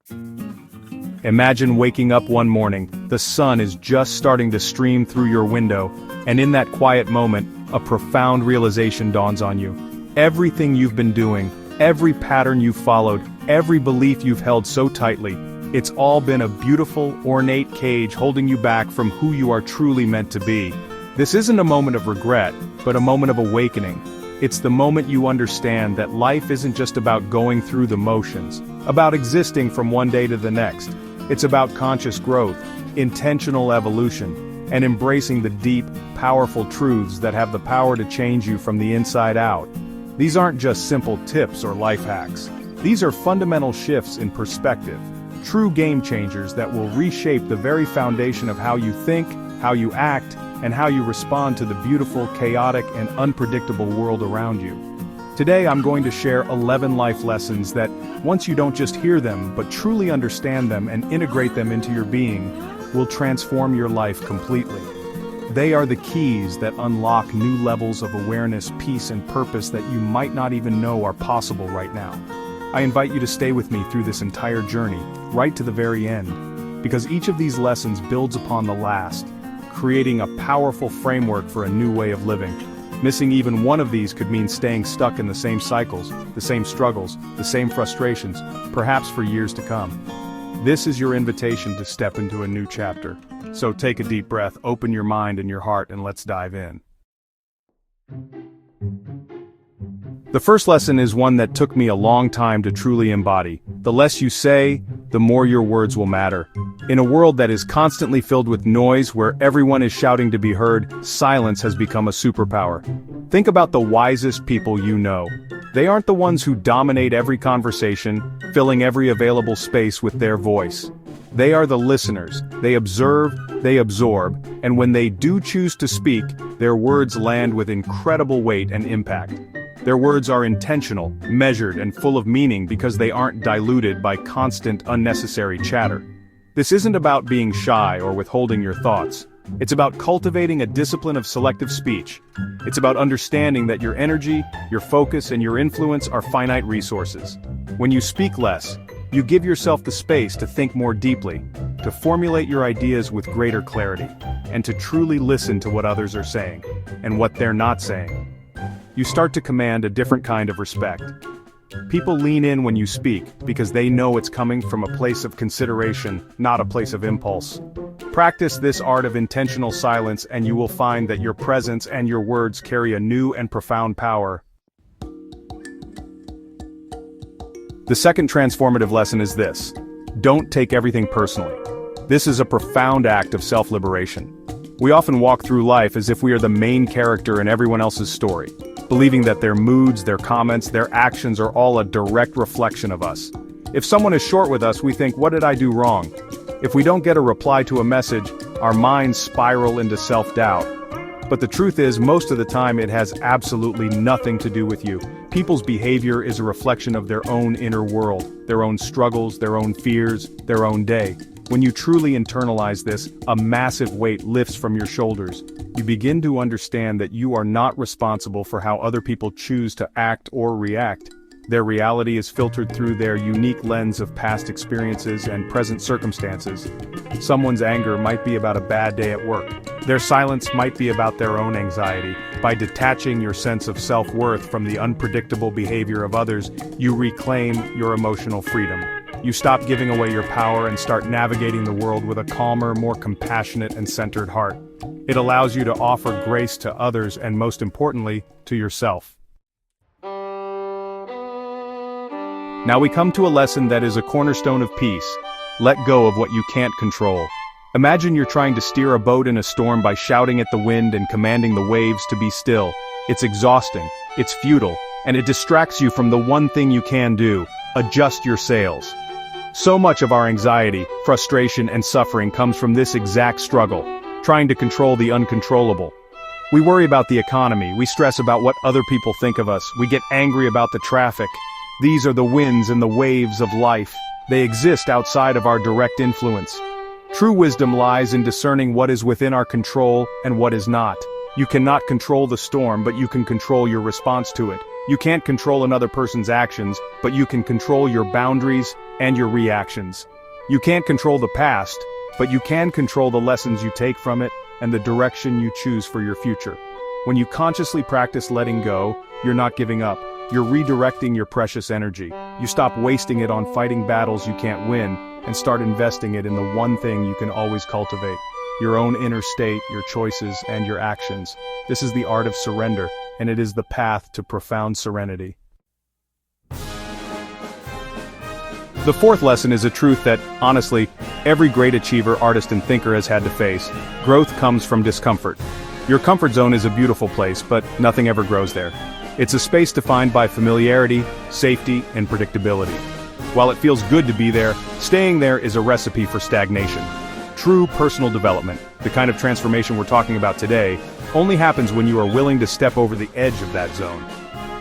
Imagine waking up one morning, the sun is just starting to stream through your window, and in that quiet moment, a profound realization dawns on you. Everything you've been doing, every pattern you've followed, every belief you've held so tightly, it's all been a beautiful, ornate cage holding you back from who you are truly meant to be. This isn't a moment of regret, but a moment of awakening. It's the moment you understand that life isn't just about going through the motions, about existing from one day to the next. It's about conscious growth, intentional evolution, and embracing the deep, powerful truths that have the power to change you from the inside out. These aren't just simple tips or life hacks. These are fundamental shifts in perspective, true game changers that will reshape the very foundation of how you think, how you act, and how you respond to the beautiful, chaotic, and unpredictable world around you. Today I'm going to share 11 life lessons that, once you don't just hear them, but truly understand them and integrate them into your being, will transform your life completely. They are the keys that unlock new levels of awareness, peace, and purpose that you might not even know are possible right now. I invite you to stay with me through this entire journey, right to the very end, because each of these lessons builds upon the last, creating a powerful framework for a new way of living. Missing even one of these could mean staying stuck in the same cycles, the same struggles, the same frustrations, perhaps for years to come. This is your invitation to step into a new chapter. So take a deep breath, open your mind and your heart, and let's dive in. The first lesson is one that took me a long time to truly embody. The less you say, the more your words will matter. In a world that is constantly filled with noise, where everyone is shouting to be heard, silence has become a superpower. Think about the wisest people you know. They aren't the ones who dominate every conversation, filling every available space with their voice. They are the listeners. They observe, they absorb, and when they do choose to speak, their words land with incredible weight and impact. Their words are intentional, measured, and full of meaning because they aren't diluted by constant, unnecessary chatter. This isn't about being shy or withholding your thoughts. It's about cultivating a discipline of selective speech. It's about understanding that your energy, your focus, and your influence are finite resources. When you speak less, you give yourself the space to think more deeply, to formulate your ideas with greater clarity, and to truly listen to what others are saying, and what they're not saying. You start to command a different kind of respect. People lean in when you speak because they know it's coming from a place of consideration, not a place of impulse. Practice this art of intentional silence and you will find that your presence and your words carry a new and profound power. The second transformative lesson is this: don't take everything personally. This is a profound act of self-liberation. We often walk through life as if we are the main character in everyone else's story, believing that their moods, their comments, their actions are all a direct reflection of us. If someone is short with us, we think, what did I do wrong? If we don't get a reply to a message, our minds spiral into self-doubt. But the truth is, most of the time it has absolutely nothing to do with you. People's behavior is a reflection of their own inner world, their own struggles, their own fears, their own day. When you truly internalize this, a massive weight lifts from your shoulders. You begin to understand that you are not responsible for how other people choose to act or react. Their reality is filtered through their unique lens of past experiences and present circumstances. Someone's anger might be about a bad day at work. Their silence might be about their own anxiety. By detaching your sense of self-worth from the unpredictable behavior of others, you reclaim your emotional freedom. You stop giving away your power and start navigating the world with a calmer, more compassionate and centered heart. It allows you to offer grace to others and, most importantly, to yourself. Now we come to a lesson that is a cornerstone of peace. Let go of what you can't control. Imagine you're trying to steer a boat in a storm by shouting at the wind and commanding the waves to be still. It's exhausting, it's futile, and it distracts you from the one thing you can do: adjust your sails. So much of our anxiety, frustration, and suffering comes from this exact struggle, trying to control the uncontrollable. We worry about the economy, we stress about what other people think of us, we get angry about the traffic. These are the winds and the waves of life. They exist outside of our direct influence. True wisdom lies in discerning what is within our control and what is not. You cannot control the storm, but you can control your response to it. You can't control another person's actions, but you can control your boundaries and your reactions. You can't control the past, but you can control the lessons you take from it and the direction you choose for your future. When you consciously practice letting go, you're not giving up. You're redirecting your precious energy. You stop wasting it on fighting battles you can't win, and start investing it in the one thing you can always cultivate: your own inner state, your choices, and your actions. This is the art of surrender, and it is the path to profound serenity. The fourth lesson is a truth that, honestly, every great achiever, artist, and thinker has had to face. Growth comes from discomfort. Your comfort zone is a beautiful place, but nothing ever grows there. It's a space defined by familiarity, safety, and predictability. While it feels good to be there, staying there is a recipe for stagnation. True personal development, the kind of transformation we're talking about today, only happens when you are willing to step over the edge of that zone.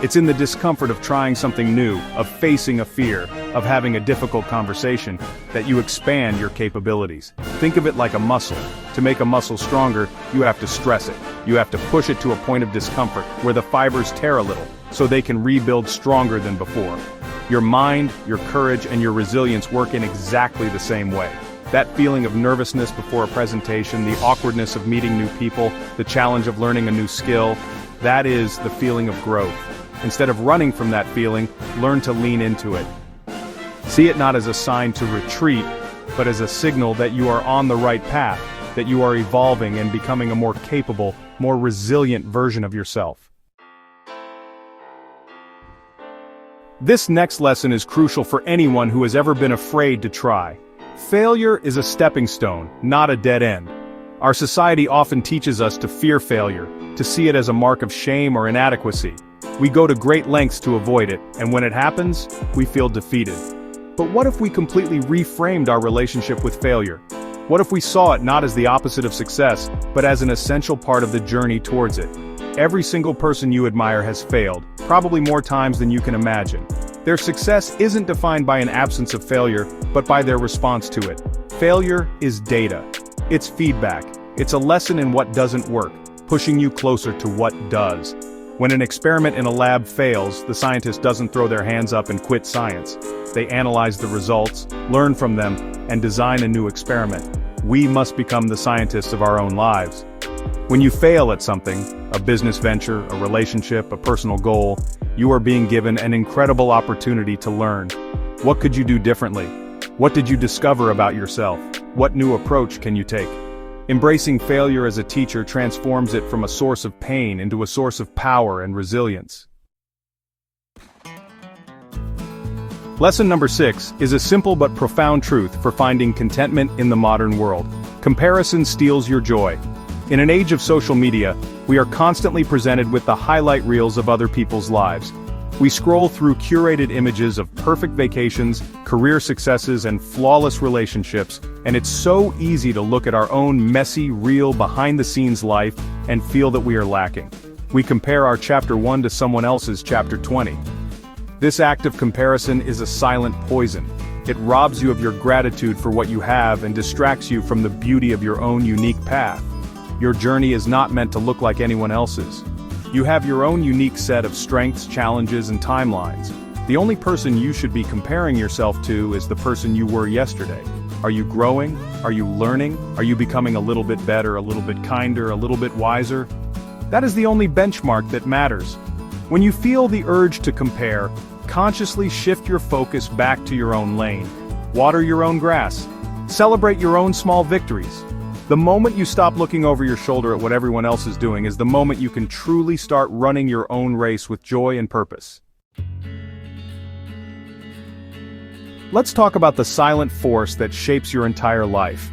It's in the discomfort of trying something new, of facing a fear, of having a difficult conversation, that you expand your capabilities. Think of it like a muscle. To make a muscle stronger, you have to stress it. You have to push it to a point of discomfort, where the fibers tear a little, so they can rebuild stronger than before. Your mind, your courage, and your resilience work in exactly the same way. That feeling of nervousness before a presentation, the awkwardness of meeting new people, the challenge of learning a new skill, that is the feeling of growth. Instead of running from that feeling, learn to lean into it. See it not as a sign to retreat, but as a signal that you are on the right path, that you are evolving and becoming a more capable, more resilient version of yourself. This next lesson is crucial for anyone who has ever been afraid to try. Failure is a stepping stone, not a dead end. Our society often teaches us to fear failure, to see it as a mark of shame or inadequacy. We go to great lengths to avoid it, and when it happens, we feel defeated. But what if we completely reframed our relationship with failure? What if we saw it not as the opposite of success, but as an essential part of the journey towards it? Every single person you admire has failed, probably more times than you can imagine. Their success isn't defined by an absence of failure, but by their response to it. Failure is data. It's feedback. It's a lesson in what doesn't work, pushing you closer to what does. When an experiment in a lab fails, the scientist doesn't throw their hands up and quit science. They analyze the results, learn from them, and design a new experiment. We must become the scientists of our own lives. When you fail at something, a business venture, a relationship, a personal goal, you are being given an incredible opportunity to learn. What could you do differently? What did you discover about yourself? What new approach can you take? Embracing failure as a teacher transforms it from a source of pain into a source of power and resilience. Lesson number 6 is a simple but profound truth for finding contentment in the modern world. Comparison steals your joy. In an age of social media, we are constantly presented with the highlight reels of other people's lives. We scroll through curated images of perfect vacations, career successes, and flawless relationships, and it's so easy to look at our own messy, real, behind-the-scenes life and feel that we are lacking. We compare our chapter 1 to someone else's chapter 20. This act of comparison is a silent poison. It robs you of your gratitude for what you have and distracts you from the beauty of your own unique path. Your journey is not meant to look like anyone else's. You have your own unique set of strengths, challenges, and timelines. The only person you should be comparing yourself to is the person you were yesterday. Are you growing? Are you learning? Are you becoming a little bit better, a little bit kinder, a little bit wiser? That is the only benchmark that matters. When you feel the urge to compare, consciously shift your focus back to your own lane. Water your own grass. Celebrate your own small victories. The moment you stop looking over your shoulder at what everyone else is doing is the moment you can truly start running your own race with joy and purpose. Let's talk about the silent force that shapes your entire life.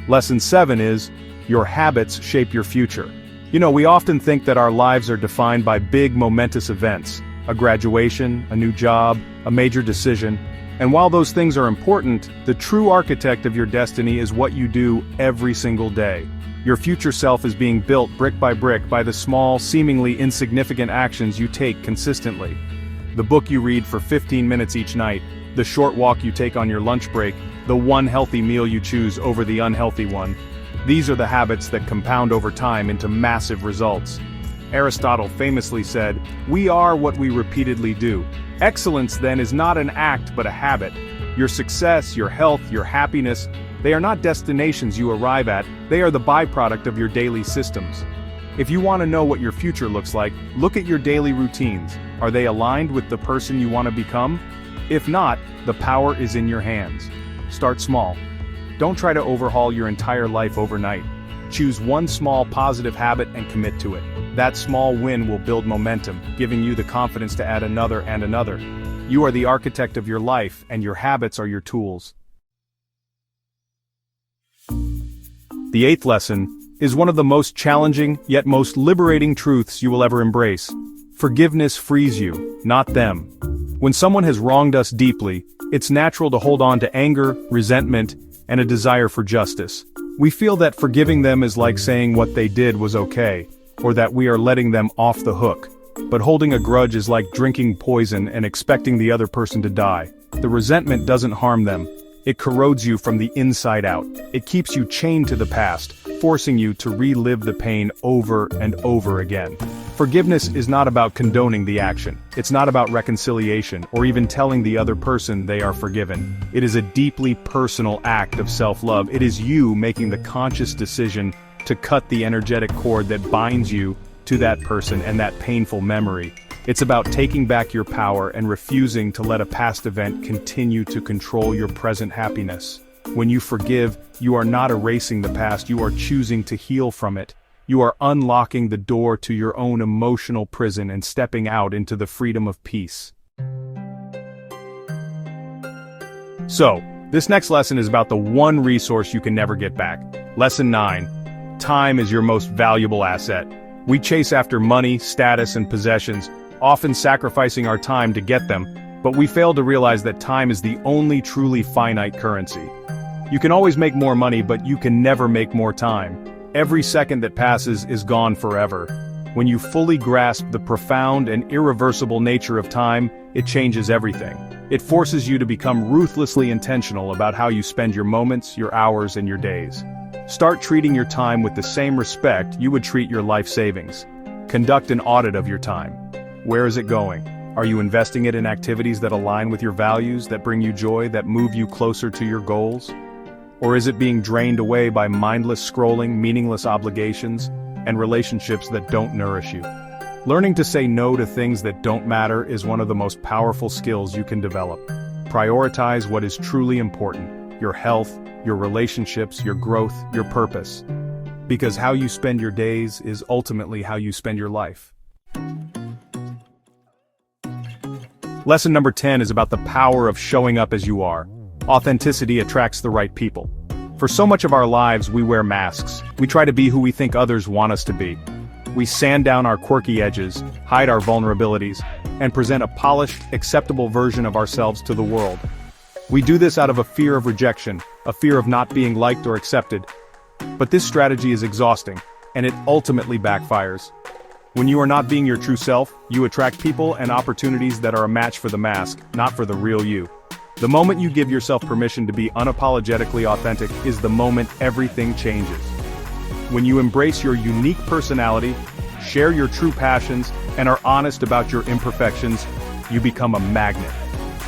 Lesson 7 is, your habits shape your future. You know, we often think that our lives are defined by big, momentous events. A graduation, a new job, a major decision. And while those things are important, the true architect of your destiny is what you do every single day. Your future self is being built brick by the small, seemingly insignificant actions you take consistently. The book you read for 15 minutes each night, the short walk you take on your lunch break, the one healthy meal you choose over the unhealthy one. These are the habits that compound over time into massive results. Aristotle famously said, "We are what we repeatedly do." Excellence then is not an act but a habit. Your success, your health, your happiness, they are not destinations you arrive at, they are the byproduct of your daily systems. If you want to know what your future looks like, look at your daily routines. Are they aligned with the person you want to become? If not, the power is in your hands. Start small. Don't try to overhaul your entire life overnight. Choose one small positive habit and commit to it. That small win will build momentum, giving you the confidence to add another and another. You are the architect of your life, and your habits are your tools. The eighth lesson is one of the most challenging, yet most liberating truths you will ever embrace. Forgiveness frees you, not them. When someone has wronged us deeply, it's natural to hold on to anger, resentment, and a desire for justice. We feel that forgiving them is like saying what they did was okay, or that we are letting them off the hook. But holding a grudge is like drinking poison and expecting the other person to die. The resentment doesn't harm them. It corrodes you from the inside out. It keeps you chained to the past, forcing you to relive the pain over and over again. Forgiveness is not about condoning the action. It's not about reconciliation, or even telling the other person they are forgiven. It is a deeply personal act of self-love. It is you making the conscious decision to cut the energetic cord that binds you to that person and that painful memory. It's about taking back your power and refusing to let a past event continue to control your present happiness. When you forgive, you are not erasing the past, you are choosing to heal from it. You are unlocking the door to your own emotional prison and stepping out into the freedom of peace. So, this next lesson is about the one resource you can never get back. Lesson 9. Time is your most valuable asset. We chase after money, status, and possessions, often sacrificing our time to get them, but we fail to realize that time is the only truly finite currency. You can always make more money, but you can never make more time. Every second that passes is gone forever. When you fully grasp the profound and irreversible nature of time, it changes everything. It forces you to become ruthlessly intentional about how you spend your moments, your hours, and your days. Start treating your time with the same respect you would treat your life savings. Conduct an audit of your time. Where is it going? Are you investing it in activities that align with your values, that bring you joy, that move you closer to your goals? Or is it being drained away by mindless scrolling, meaningless obligations, and relationships that don't nourish you? Learning to say no to things that don't matter is one of the most powerful skills you can develop. Prioritize what is truly important: your health, your relationships, your growth, your purpose. Because how you spend your days is ultimately how you spend your life. Lesson number 10 is about the power of showing up as you are. Authenticity attracts the right people. For so much of our lives, we wear masks. We try to be who we think others want us to be. We sand down our quirky edges, hide our vulnerabilities, and present a polished, acceptable version of ourselves to the world. We do this out of a fear of rejection, a fear of not being liked or accepted. But this strategy is exhausting, and it ultimately backfires. When you are not being your true self, you attract people and opportunities that are a match for the mask, not for the real you. The moment you give yourself permission to be unapologetically authentic is the moment everything changes. When you embrace your unique personality, share your true passions, and are honest about your imperfections, you become a magnet.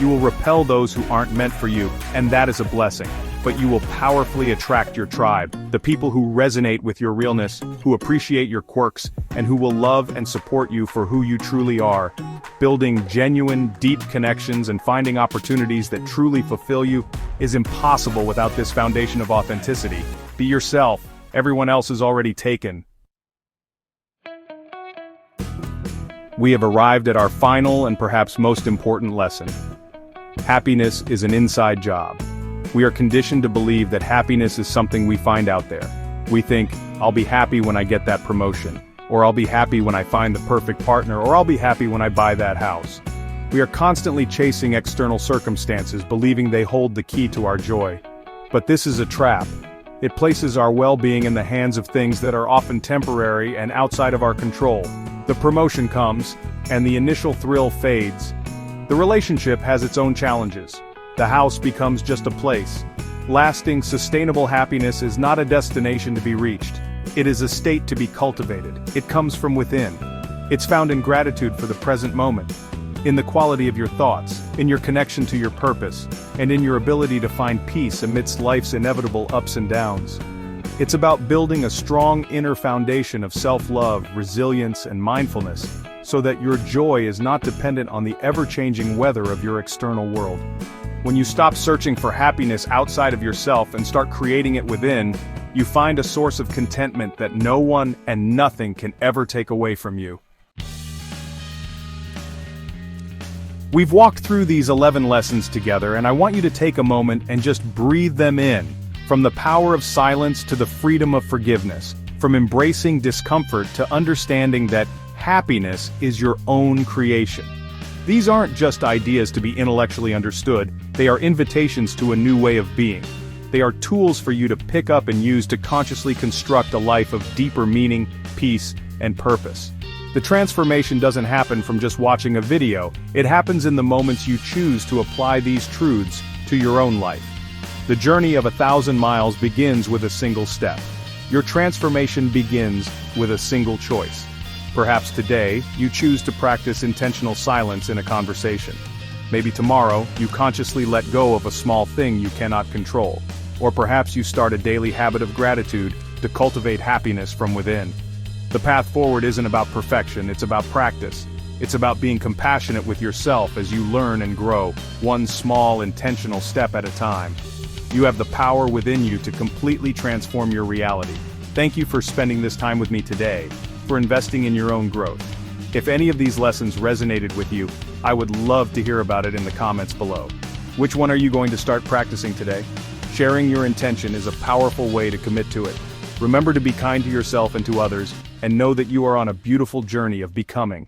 You will repel those who aren't meant for you, and that is a blessing. But you will powerfully attract your tribe, the people who resonate with your realness, who appreciate your quirks, and who will love and support you for who you truly are. Building genuine, deep connections and finding opportunities that truly fulfill you is impossible without this foundation of authenticity. Be yourself. Everyone else is already taken. We have arrived at our final and perhaps most important lesson. Happiness is an inside job. We are conditioned to believe that happiness is something we find out there. We think, I'll be happy when I get that promotion, or I'll be happy when I find the perfect partner, or I'll be happy when I buy that house. We are constantly chasing external circumstances, believing they hold the key to our joy. But this is a trap. It places our well-being in the hands of things that are often temporary and outside of our control. The promotion comes, and the initial thrill fades. The relationship has its own challenges. The house becomes just a place. Lasting, sustainable happiness is not a destination to be reached. It is a state to be cultivated. It comes from within. It's found in gratitude for the present moment, in the quality of your thoughts, in your connection to your purpose, and in your ability to find peace amidst life's inevitable ups and downs. It's about building a strong inner foundation of self-love, resilience, and mindfulness, so that your joy is not dependent on the ever-changing weather of your external world. When you stop searching for happiness outside of yourself and start creating it within, you find a source of contentment that no one and nothing can ever take away from you. We've walked through these 11 lessons together, and I want you to take a moment and just breathe them in. From the power of silence to the freedom of forgiveness, from embracing discomfort to understanding that happiness is your own creation. These aren't just ideas to be intellectually understood, they are invitations to a new way of being. They are tools for you to pick up and use to consciously construct a life of deeper meaning, peace, and purpose. The transformation doesn't happen from just watching a video, it happens in the moments you choose to apply these truths to your own life. The journey of 1,000 miles begins with a single step. Your transformation begins with a single choice. Perhaps today, you choose to practice intentional silence in a conversation. Maybe tomorrow, you consciously let go of a small thing you cannot control. Or perhaps you start a daily habit of gratitude to cultivate happiness from within. The path forward isn't about perfection, it's about practice. It's about being compassionate with yourself as you learn and grow, one small intentional step at a time. You have the power within you to completely transform your reality. Thank you for spending this time with me today, for investing in your own growth. If any of these lessons resonated with you, I would love to hear about it in the comments below. Which one are you going to start practicing today? Sharing your intention is a powerful way to commit to it. Remember to be kind to yourself and to others, and know that you are on a beautiful journey of becoming.